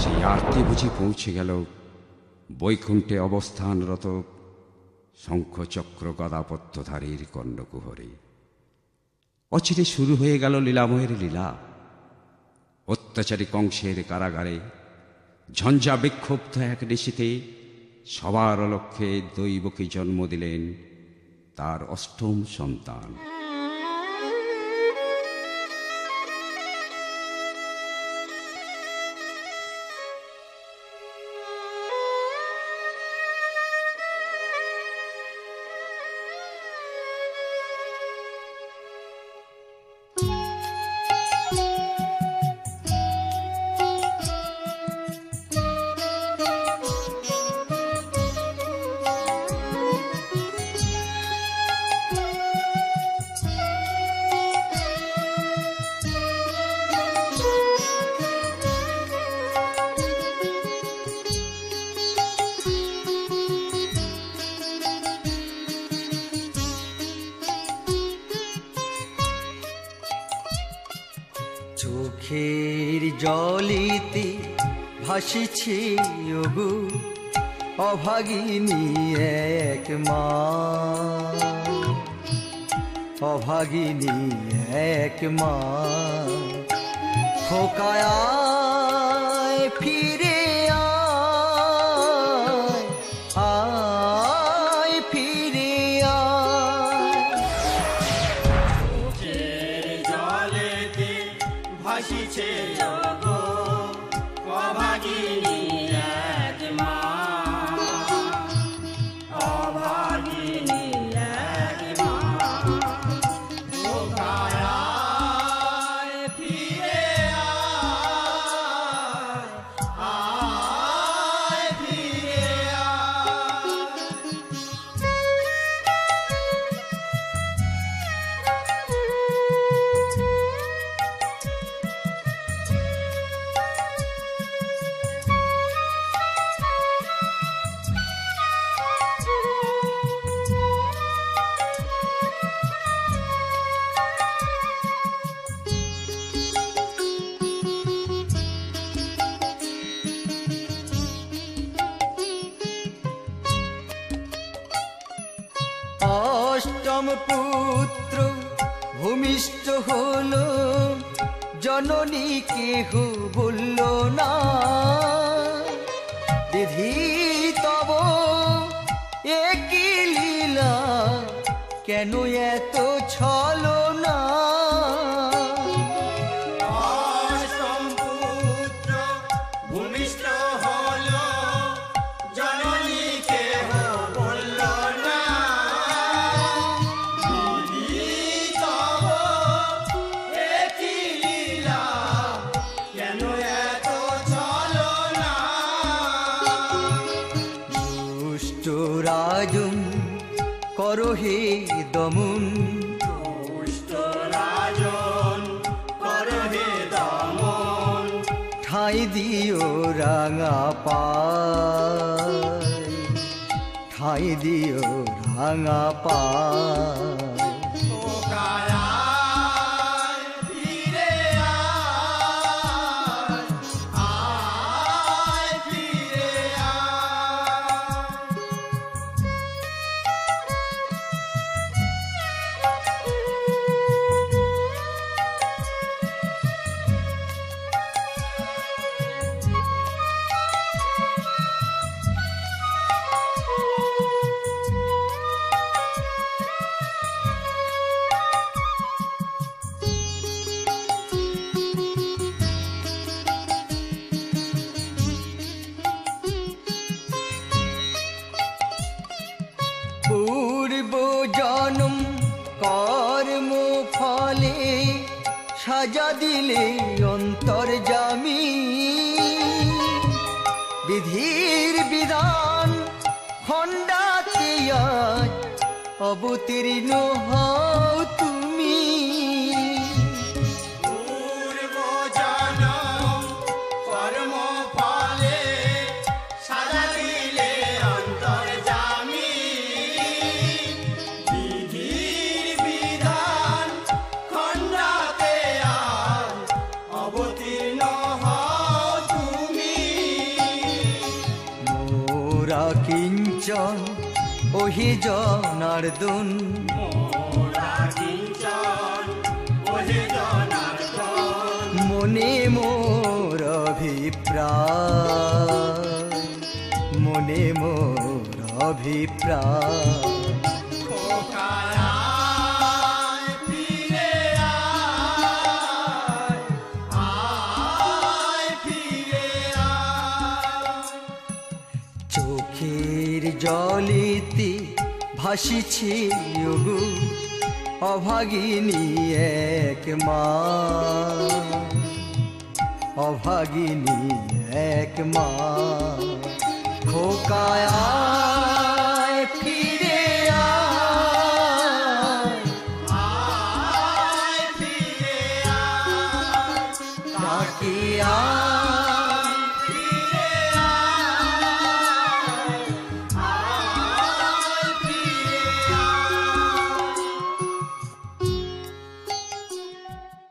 সেই আরতি বুঝি পৌঁছে গেল বৈকুণ্ঠে অবস্থানরত শঙ্খচক্র গদাপদ্মধারীর কর্ণকুহরে। অচিরে শুরু হয়ে গেল লীলাময়ের লীলা। অত্যাচারী কংসের কারাগারে ঝঞ্ঝা বিক্ষুব্ধ এক নিশীতে সবার অলক্ষ্যে দৈবকী জন্ম দিলেন তার অষ্টম সন্তান। চোখের জলিতে ভাসিছে ওগো অভাগিনী এক মা, অভাগিনী এক মা। খোকায় ফিরে আয়, আয় ফিরে আয়। চোখের জলেতে ভাসিছে ওগো অভাগিনী এক মা, অভাগিনী এক মা। খোকায় ফিরে আয়, আয় ফিরে আয়। অষ্টম পুত্র ভূমিষ্ঠ হলো, জননী কেহ বলল না। বিধি তব একই লীলা, কেন এত ছলনা। অষ্টম পুত্র ভূমিষ্ঠ হলো, জননী কেহ বলল না। বিধি তব একই লীলা, কেন এত ছলনা। দুষ্ট রাজন করহে দমন, দুষ্ট রাজন করহে দমন। ঠাঁই দিও রাঙা পায়, ঠাঁই দিও রাঙা পায়। খোকায় ফিরে আয়, আয় ফিরে আয়। পূর্ব জনম কর্ম ফলে সাজা দিলে অন্তর্যামী। বিধির বিধান খণ্ডাতে আজ অবতীর্ণ হও তুমি। পূর্ব জনম কর্ম ফলে সাজা দিলে অন্তর্যামী। বিধির বিধান খণ্ডাতে আজ অবতীর্ণ হও তুমি। কিঞ্চন ওহে জনার্দন মোরা কিঞ্চন ওহে জনার্দন মনে মোর অভিপ্রায় মনে মোর অভিপ্রায় খোকায় ফিরে আয় আয় ফিরে আয় চোখের জলেতে ভাসিছে ওগো অভাগিনী এক মা অভাগিনী এক মা খোকায়